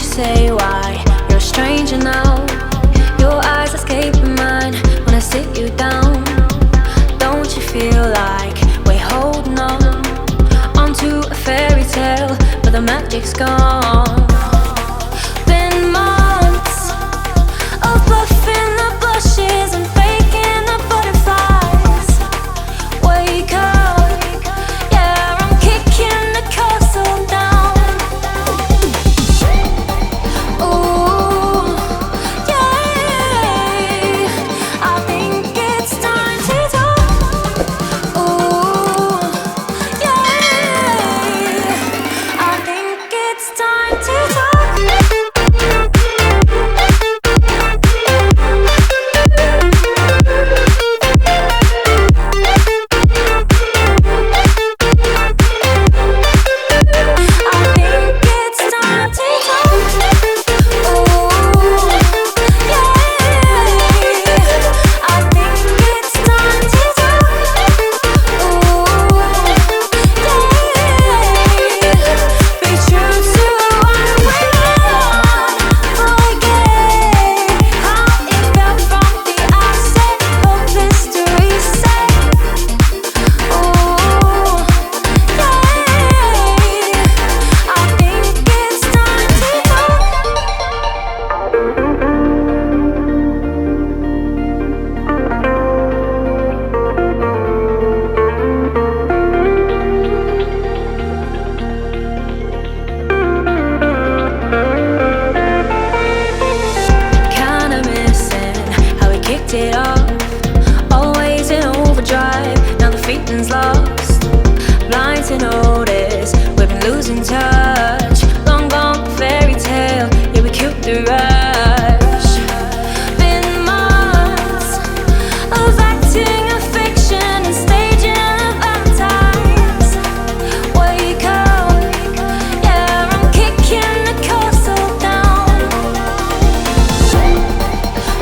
say why you're a stranger now. Your eyes escaping mine when I sit you down. Don't you feel like we're holding on onto a fairy tale, but the magic's gone? Been months of buffing the bushes and faking the butterflies. Wake up, yeah, I'm kicking the castle down. Ooh, yeah, I think it's time to talk. Ooh, yeah, I think it's time to talk. It off, always in overdrive. Now the feeling's lost, blind to notice we've been losing touch. Long gone fairy tale, yeah, we killed the rush. Been months of acting a fiction and staging a Valentine's. Wake up, yeah, I'm kicking the castle down.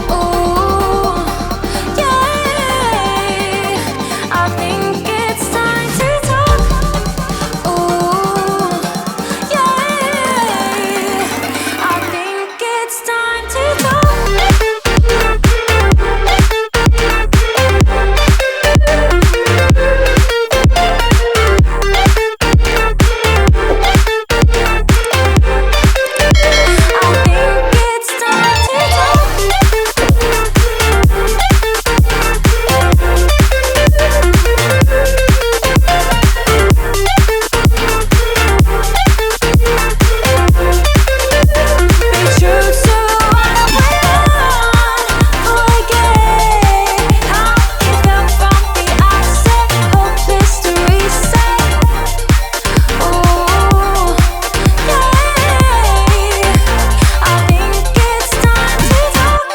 Ooh, I think it's time to talk. Ooh, yeah, I think it's time to talk. I think it's time to talk. Be true to what we want. Forget how it felt from the outset. Hope history said. Ooh, yeah, I think it's time to talk.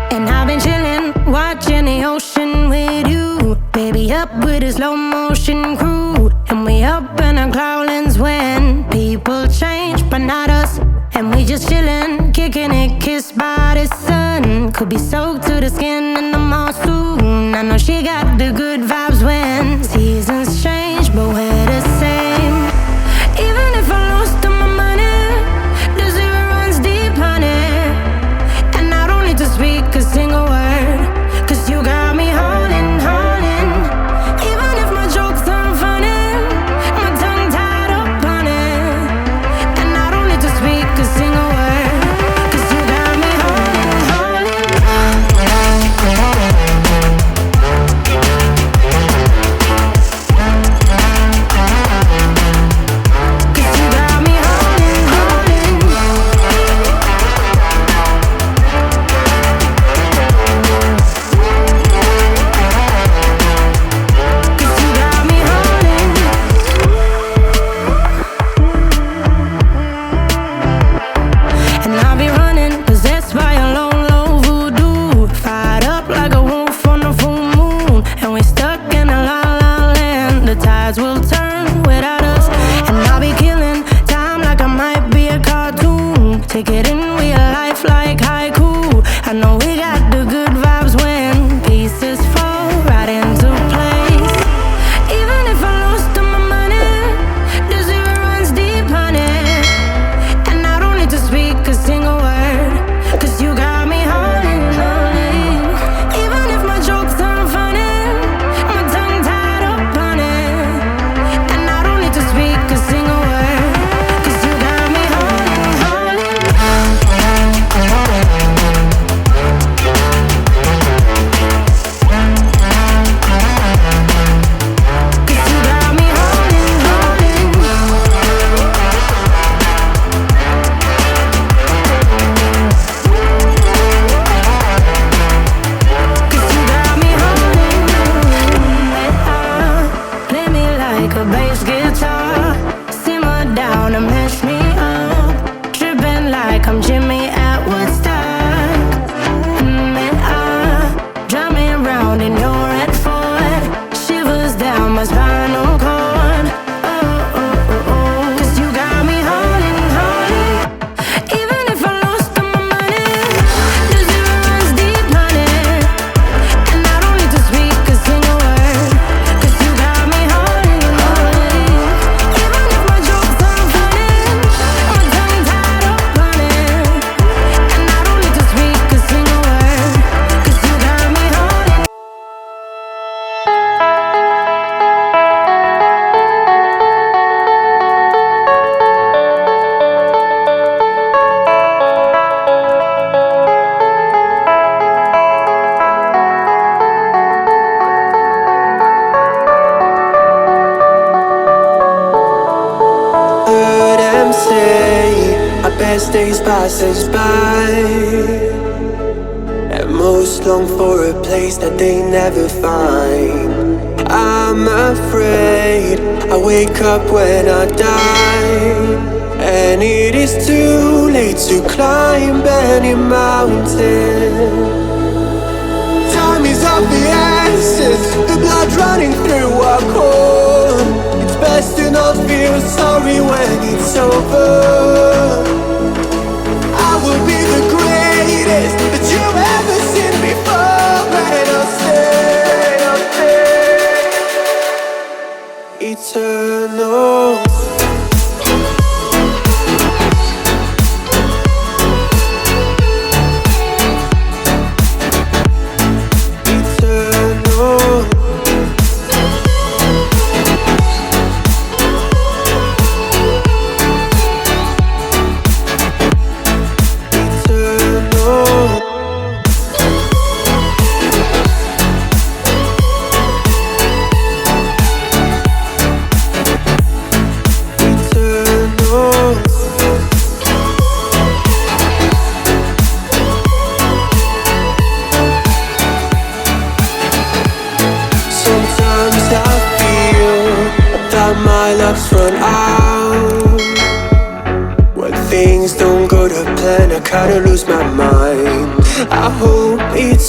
And I've been chillin', watching the ocean with you. Baby, up with a slow motion crew. And we up in our growlings when people change, but not us. And we just chillin', kicking it, kissed by the sun. Could be soaked to the skin in the mall soon. I know she got the good vibes when seasons change, but we're the same. Even if I lost all my money, the zero runs deep, honey. And I don't need to speak a single word, 'cause you got me holding, holding. Even if my jokes aren't funny, my tongue tied up on it. And I don't need to speak a single word, 'cause you got me holding, holding. take it in real life like haiku. I know we got the good vibes when pieces fall right into place. Even if I lost all my money, the zero runs deep, honey. And I don't need to speak a single word, 'cause you got me holding, holding. Even if my jokes aren't funny, my tongue tied up on it. And I don't need to speak a single word, 'cause you got me holding, holding. 'Cause you got me holding, holding. 'Cause you got me holding. Play me like a bass guitar, simmer down and mash me up, tripping like I'm Jimmy at Woodstock. Drive me around in your red Ford, shivers down my spinal cord. Oh, oh, oh, oh. 'Cause you got me holding, holding. Even if I lost all my money, the zero runs deep, honey. And I don't need to speak a single word, 'cause you got me holding, holding. Even if my jokes aren't funny, my tongue tied up on it. And I don't need to speak a single word, 'cause you got me holding. Heard them say our best days pass us by, and most long for a place that they never find. I'm afraid I wake up when I die, and it is too late to climb any mountain. Time is of the essence, the blood running through our core. It's best to not feel sorry when it's over. I will be the greatest that you've ever seen before, and I'll stay eternal. Kinda lose my mind. I hope it's